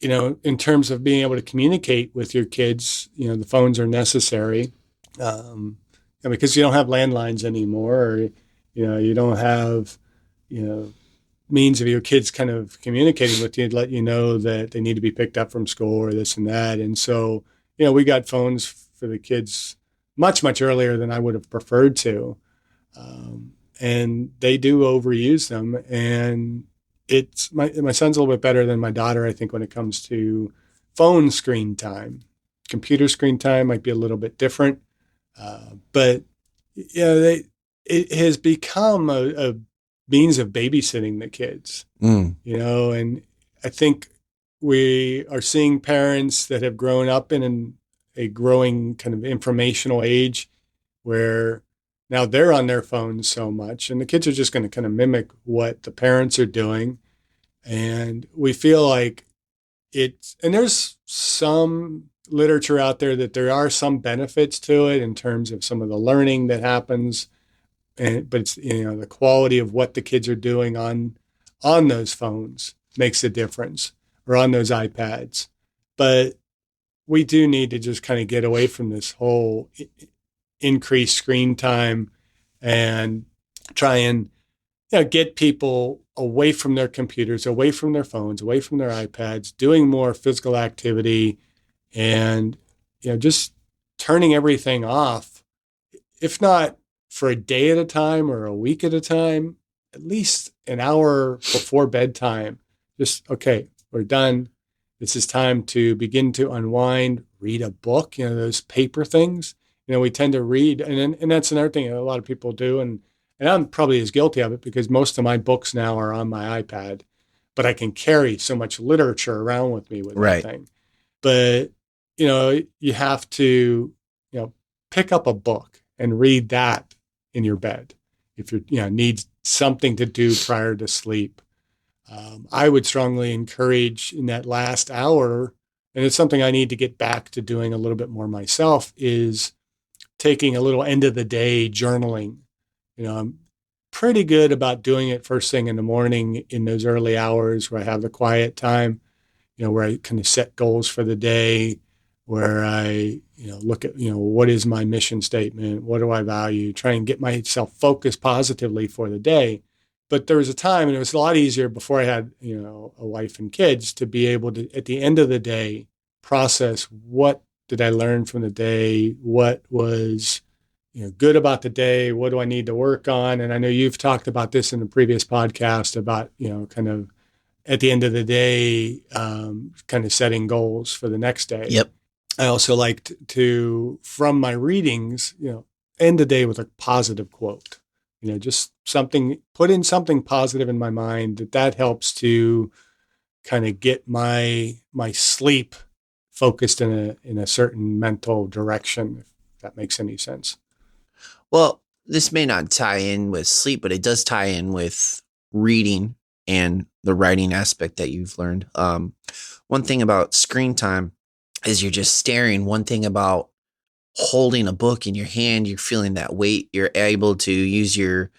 in terms of being able to communicate with your kids, the phones are necessary. Because you don't have landlines anymore, or, you don't have, means of your kids kind of communicating with you to let you know that they need to be picked up from school or this and that. And so, we got phones for the kids much, much earlier than I would have preferred to. And they do overuse them. And it's my son's a little bit better than my daughter, I think, when it comes to phone screen time. Computer screen time might be a little bit different. But it has become a means of babysitting the kids, and I think we are seeing parents that have grown up in a growing kind of informational age where now they're on their phones so much and the kids are just going to kind of mimic what the parents are doing. And we feel like and there's some literature out there that there are some benefits to it in terms of some of the learning that happens, but it's the quality of what the kids are doing on those phones makes a difference, or on those iPads. But we do need to just kind of get away from this whole increased screen time and try and get people away from their computers, away from their phones, away from their iPads, doing more physical activity, and just turning everything off, if not for a day at a time or a week at a time, at least an hour before bedtime. Just, okay, we're done. This is time to begin to unwind, read a book, those paper things. We tend to read, and that's another thing a lot of people do. And I'm probably as guilty of it because most of my books now are on my iPad, but I can carry so much literature around with me with that Right. thing. But, you have to, pick up a book and read that in your bed if you need something to do prior to sleep. I would strongly encourage in that last hour, and it's something I need to get back to doing a little bit more myself, is taking a little end of the day journaling. I'm pretty good about doing it first thing in the morning in those early hours where I have the quiet time, where I kind of set goals for the day, where I, look at, what is my mission statement? What do I value? Try and get myself focused positively for the day. But there was a time, and it was a lot easier before I had, a wife and kids, to be able to, at the end of the day, process what did I learn from the day? What was, good about the day? What do I need to work on? And I know you've talked about this in the previous podcast about, kind of at the end of the day, kind of setting goals for the next day. Yep. I also like to, from my readings, end the day with a positive quote. Just something, put in something positive in my mind that helps to kind of get my sleep focused in a certain mental direction, if that makes any sense. Well, this may not tie in with sleep, but it does tie in with reading and the writing aspect that you've learned. One thing about screen time is you're just staring. One thing about holding a book in your hand, you're feeling that weight. You're able to use you're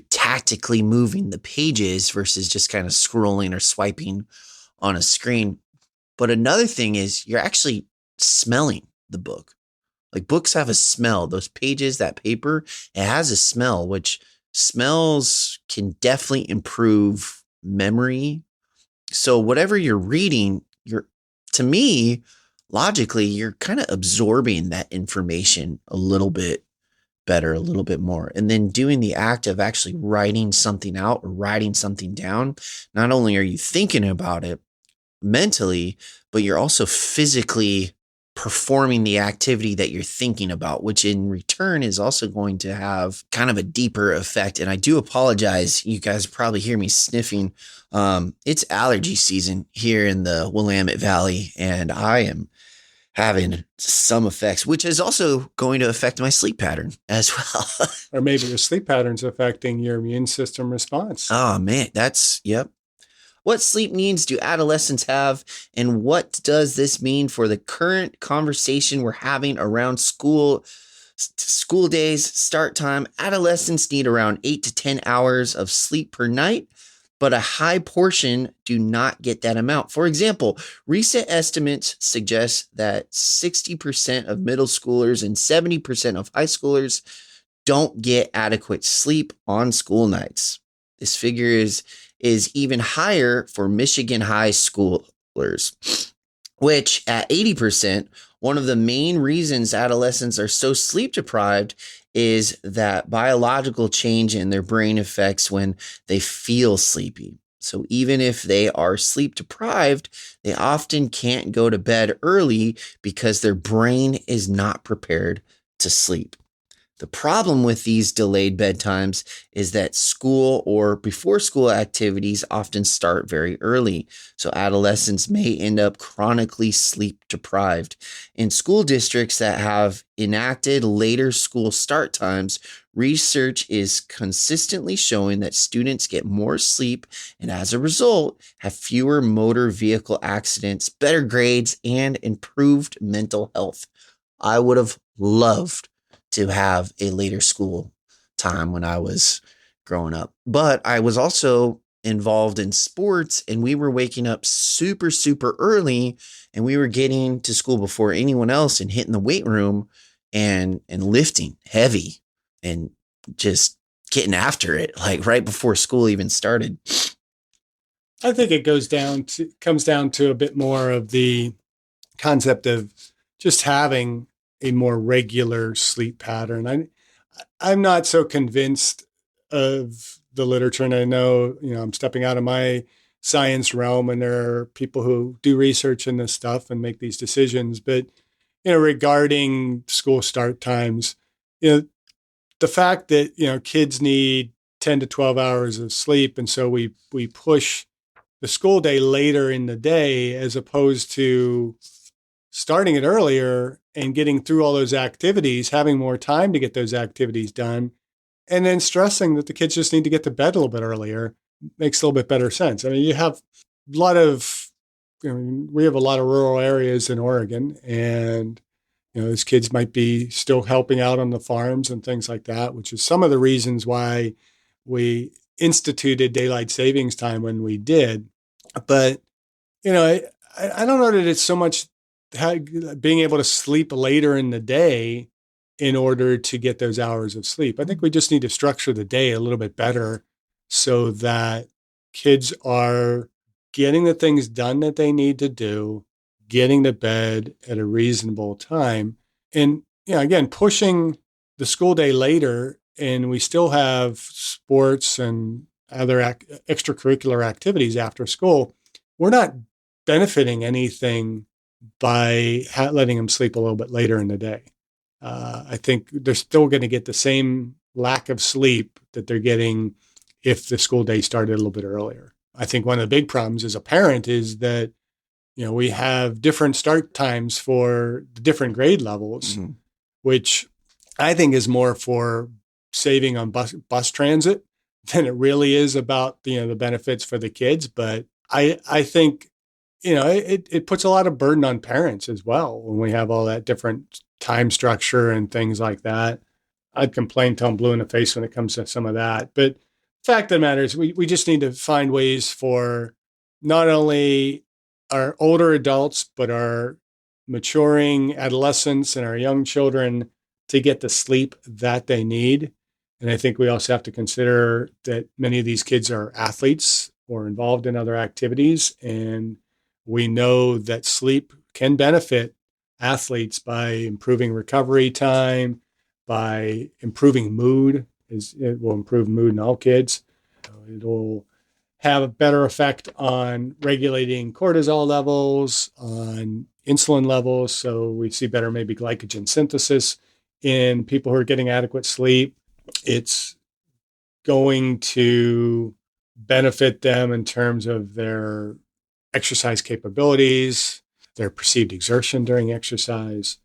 tactically moving the pages versus just kind of scrolling or swiping on a screen. But another thing is you're actually smelling the book. Like books have a smell. Those pages, that paper, it has a smell, which smells can definitely improve memory. So whatever you're reading, to me, logically, you're kind of absorbing that information a little bit better, a little bit more. And then doing the act of actually writing something out or writing something down, not only are you thinking about it mentally, but you're also physically performing the activity that you're thinking about, which in return is also going to have kind of a deeper effect. And I do apologize. You guys probably hear me sniffing. It's allergy season here in the Willamette Valley, and I am having some effects, which is also going to affect my sleep pattern as well. Or maybe your sleep pattern's affecting your immune system response. Oh man, yep. What sleep needs do adolescents have, and what does this mean for the current conversation we're having around school days, start time? Adolescents need around 8 to 10 hours of sleep per night, but a high portion do not get that amount. For example, recent estimates suggest that 60% of middle schoolers and 70% of high schoolers don't get adequate sleep on school nights. This figure is even higher for Michigan high schoolers, which at 80%, one of the main reasons adolescents are so sleep deprived is that biological change in their brain affects when they feel sleepy. So even if they are sleep deprived, they often can't go to bed early because their brain is not prepared to sleep. The problem with these delayed bedtimes is that school or before school activities often start very early, so adolescents may end up chronically sleep deprived. In school districts that have enacted later school start times, research is consistently showing that students get more sleep and as a result have fewer motor vehicle accidents, better grades, and improved mental health. I would have loved to have a later school time when I was growing up. But I was also involved in sports, and we were waking up super, super early, and we were getting to school before anyone else and hitting the weight room and lifting heavy and just getting after it, like right before school even started. I think it comes down to a bit more of the concept of just having a more regular sleep pattern. I'm not so convinced of the literature. And I know, I'm stepping out of my science realm, and there are people who do research in this stuff and make these decisions. But, regarding school start times, you know, the fact that, kids need 10 to 12 hours of sleep. And so we push the school day later in the day, as opposed to starting it earlier and getting through all those activities, having more time to get those activities done, and then stressing that the kids just need to get to bed a little bit earlier makes a little bit better sense. I mean, you have a lot of, we have a lot of rural areas in Oregon, and, those kids might be still helping out on the farms and things like that, which is some of the reasons why we instituted daylight savings time when we did. But, I don't know that it's so much being able to sleep later in the day in order to get those hours of sleep. I think we just need to structure the day a little bit better so that kids are getting the things done that they need to do, getting to bed at a reasonable time. And, again, pushing the school day later, and we still have sports and other extracurricular activities after school. We're not benefiting anything by letting them sleep a little bit later in the day. I think they're still going to get the same lack of sleep that they're getting if the school day started a little bit earlier. I think one of the big problems as a parent is that, we have different start times for the different grade levels, which I think is more for saving on bus transit than it really is about, the benefits for the kids. But I think, it puts a lot of burden on parents as well when we have all that different time structure and things like that. I'd complain till I'm blue in the face when it comes to some of that. But the fact of the matter is we just need to find ways for not only our older adults, but our maturing adolescents and our young children to get the sleep that they need. And I think we also have to consider that many of these kids are athletes or involved in other activities. And we know that sleep can benefit athletes by improving recovery time, by improving mood. It will improve mood in all kids. It will have a better effect on regulating cortisol levels, on insulin levels. So we see better maybe glycogen synthesis in people who are getting adequate sleep. It's going to benefit them in terms of their exercise capabilities, their perceived exertion during exercise.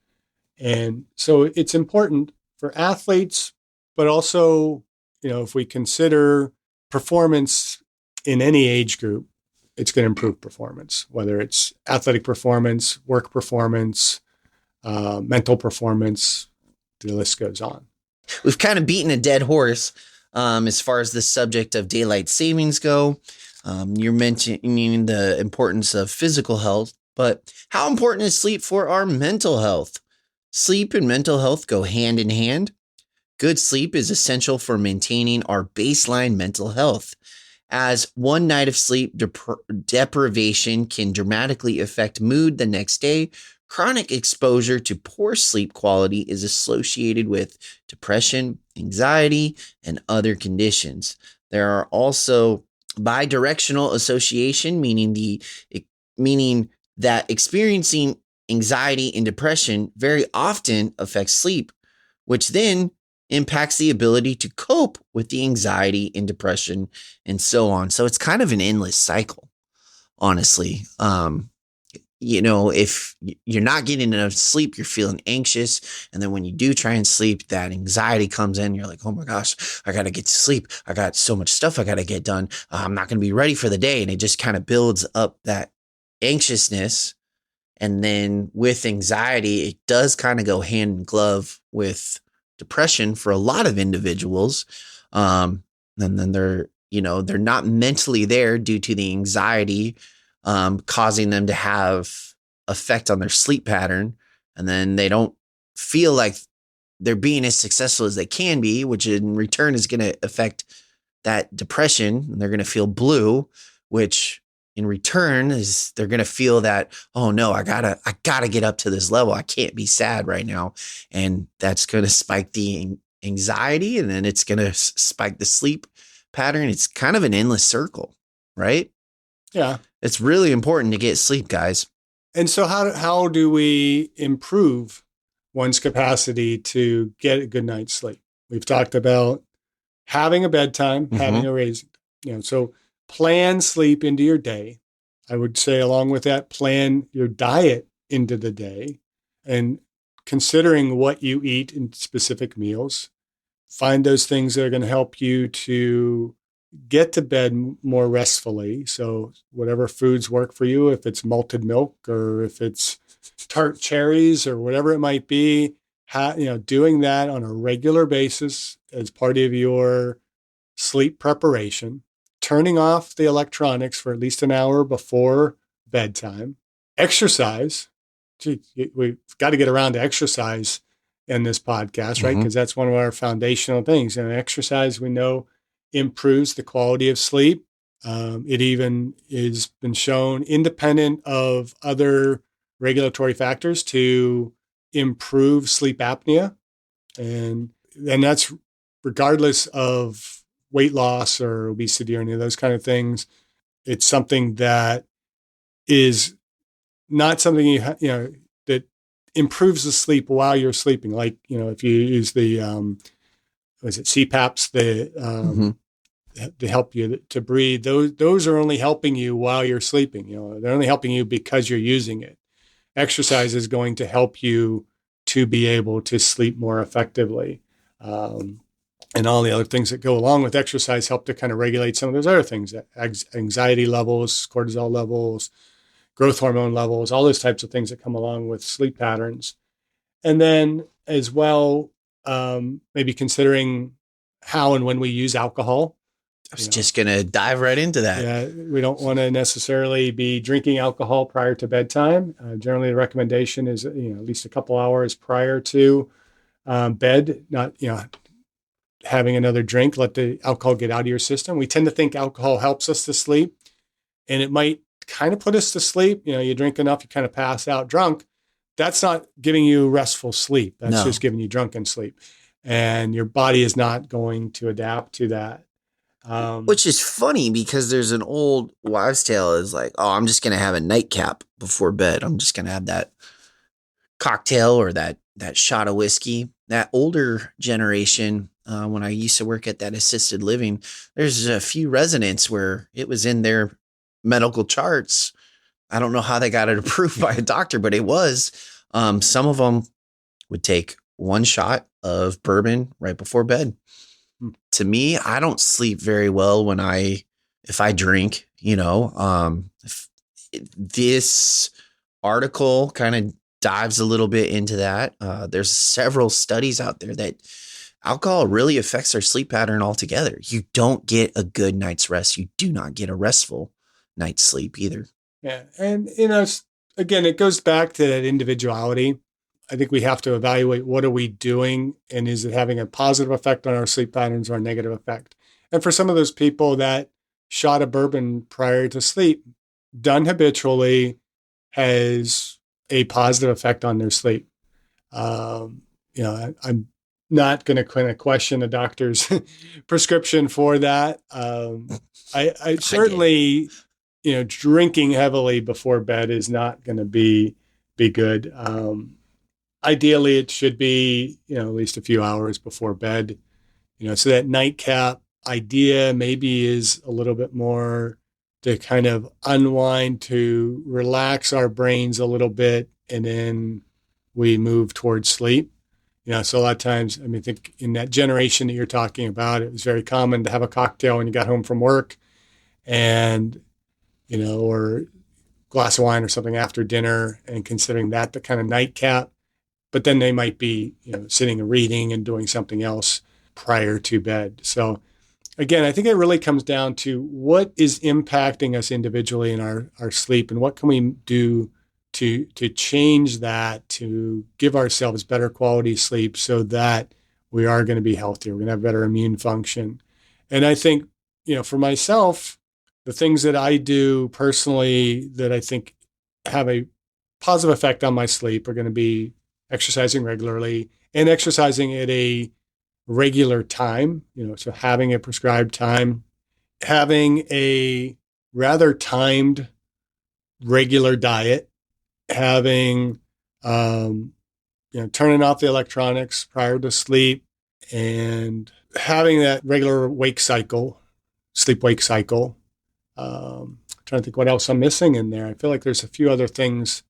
And so it's important for athletes, but also, if we consider performance in any age group, it's going to improve performance, whether it's athletic performance, work performance, mental performance, the list goes on. We've kind of beaten a dead horse as far as the subject of daylight savings go. You're mentioning the importance of physical health, but how important is sleep for our mental health? Sleep and mental health go hand in hand. Good sleep is essential for maintaining our baseline mental health, as one night of sleep deprivation can dramatically affect mood the next day. Chronic exposure to poor sleep quality is associated with depression, anxiety, and other conditions. There are also bidirectional association, meaning that experiencing anxiety and depression very often affects sleep, which then impacts the ability to cope with the anxiety and depression and so on. So it's kind of an endless cycle, honestly. If you're not getting enough sleep, you're feeling anxious. And then when you do try and sleep, that anxiety comes in. You're like, oh my gosh, I got to get to sleep. I got so much stuff I got to get done. I'm not going to be ready for the day. And it just kind of builds up that anxiousness. And then with anxiety, it does kind of go hand in glove with depression for a lot of individuals. And then they're not mentally there due to the anxiety, causing them to have effect on their sleep pattern. And then they don't feel like they're being as successful as they can be, which in return is going to affect that depression. And they're going to feel blue, which in return is they're going to feel that, oh no, I gotta get up to this level. I can't be sad right now. And that's going to spike the anxiety, and then it's going to spike the sleep pattern. It's kind of an endless circle, right? Yeah. It's really important to get sleep, guys. And so how do we improve one's capacity to get a good night's sleep? We've talked about having a bedtime, having a raising, so plan sleep into your day. I would say along with that, plan your diet into the day and considering what you eat in specific meals. Find those things that are going to help you to get to bed more restfully. So whatever foods work for you, if it's malted milk or if it's tart cherries or whatever it might be, doing that on a regular basis as part of your sleep preparation, turning off the electronics for at least an hour before bedtime, exercise. Gee, we've got to get around to exercise in this podcast, right? Because that's one of our foundational things. And exercise, we know, improves the quality of sleep. It even has been shown, independent of other regulatory factors, to improve sleep apnea. And that's regardless of weight loss or obesity or any of those kind of things. It's something that is not something that improves the sleep while you're sleeping. Like, if you use the CPAPs, to help you to breathe, those are only helping you while you're sleeping. They're only helping you because you're using it. Exercise is going to help you to be able to sleep more effectively. And all the other things that go along with exercise help to kind of regulate some of those other things, anxiety levels, cortisol levels, growth hormone levels, all those types of things that come along with sleep patterns. And then as well, maybe considering how and when we use alcohol. I was just going to dive right into that. Yeah, we don't want to necessarily be drinking alcohol prior to bedtime. Generally, the recommendation is at least a couple hours prior to bed, not having another drink. Let the alcohol get out of your system. We tend to think alcohol helps us to sleep, and it might kind of put us to sleep. You drink enough, you kind of pass out drunk. That's not giving you restful sleep. That's just giving you drunken sleep, and your body is not going to adapt to that. Which is funny because there's an old wives' tale is like, oh, I'm just going to have a nightcap before bed. I'm just going to have that cocktail or that shot of whiskey. That older generation, when I used to work at that assisted living, there's a few residents where it was in their medical charts. I don't know how they got it approved by a doctor, but it was. Some of them would take one shot of bourbon right before bed. To me, I don't sleep very well if I drink, this article kind of dives a little bit into that. There's several studies out there that alcohol really affects our sleep pattern altogether. You don't get a good night's rest. You do not get a restful night's sleep either. Yeah. And, again, it goes back to that individuality. I think we have to evaluate what are we doing and is it having a positive effect on our sleep patterns or a negative effect? And for some of those people, that shot of bourbon prior to sleep done habitually has a positive effect on their sleep. I'm not going to kind of question a doctor's prescription for that. I certainly, drinking heavily before bed is not going to be good. Ideally, it should be, at least a few hours before bed, so that nightcap idea maybe is a little bit more to kind of unwind, to relax our brains a little bit, and then we move towards sleep. So a lot of times, I think in that generation that you're talking about, it was very common to have a cocktail when you got home from work and, or glass of wine or something after dinner, and considering that the kind of nightcap. But then they might be, sitting and reading and doing something else prior to bed. So again, I think it really comes down to what is impacting us individually in our sleep, and what can we do to change that, to give ourselves better quality sleep so that we are going to be healthier. We're going to have better immune function. And I think, for myself, the things that I do personally that I think have a positive effect on my sleep are going to be exercising regularly and exercising at a regular time, so having a prescribed time, having a rather timed regular diet, having, turning off the electronics prior to sleep, and having that regular wake cycle, sleep wake cycle. Trying to think what else I'm missing in there. I feel like there's a few other things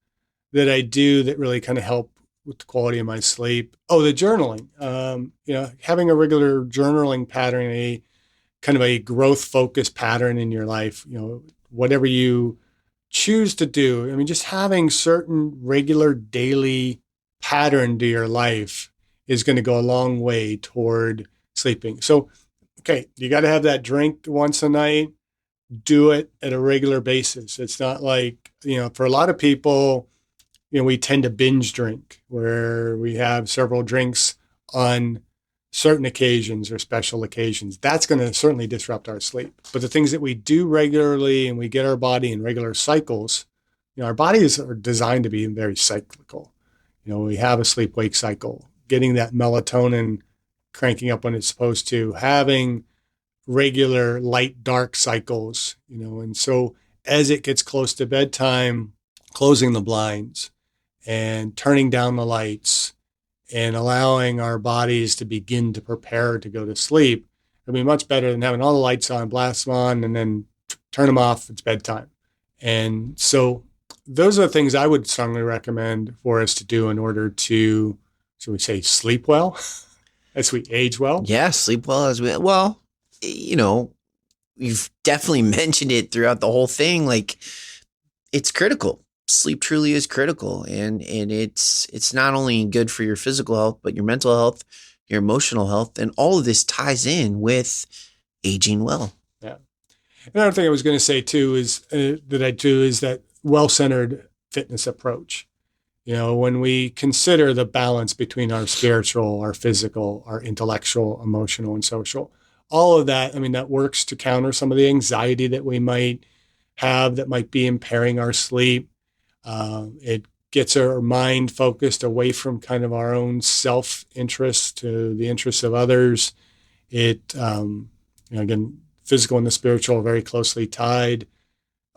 that I do that really kind of help with the quality of my sleep. Oh, the journaling. Having a regular journaling pattern, a kind of a growth focused pattern in your life. Whatever you choose to do. I mean, just having certain regular daily pattern to your life is going to go a long way toward sleeping. So, okay, you got to have that drink once a night. Do it at a regular basis. It's not like, for a lot of people, we tend to binge drink where we have several drinks on certain occasions or special occasions. That's going to certainly disrupt our sleep. But the things that we do regularly and we get our body in regular cycles, our bodies are designed to be very cyclical. We have a sleep-wake cycle, getting that melatonin cranking up when it's supposed to, having regular light-dark cycles, and so as it gets close to bedtime, closing the blinds and turning down the lights and allowing our bodies to begin to prepare to go to sleep, it'll be much better than having all the lights on, blast them on, and then turn them off. It's bedtime. And so those are the things I would strongly recommend for us to do in order to, shall we say, sleep well as we age well. Yeah, sleep well as well, you've definitely mentioned it throughout the whole thing. Like, it's critical. Sleep truly is critical. And it's not only good for your physical health, but your mental health, your emotional health, and all of this ties in with aging well. Yeah. Another thing I was going to say too is that well-centered fitness approach. When we consider the balance between our spiritual, our physical, our intellectual, emotional, and social, all of that, that works to counter some of the anxiety that we might have that might be impairing our sleep. It gets our mind focused away from kind of our own self-interest to the interests of others. It, again, physical and the spiritual are very closely tied.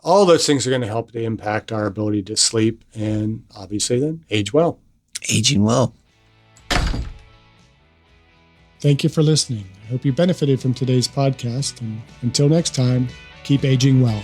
All those things are going to help to impact our ability to sleep and obviously then age well. Aging well. Thank you for listening. I hope you benefited from today's podcast. And until next time, keep aging well.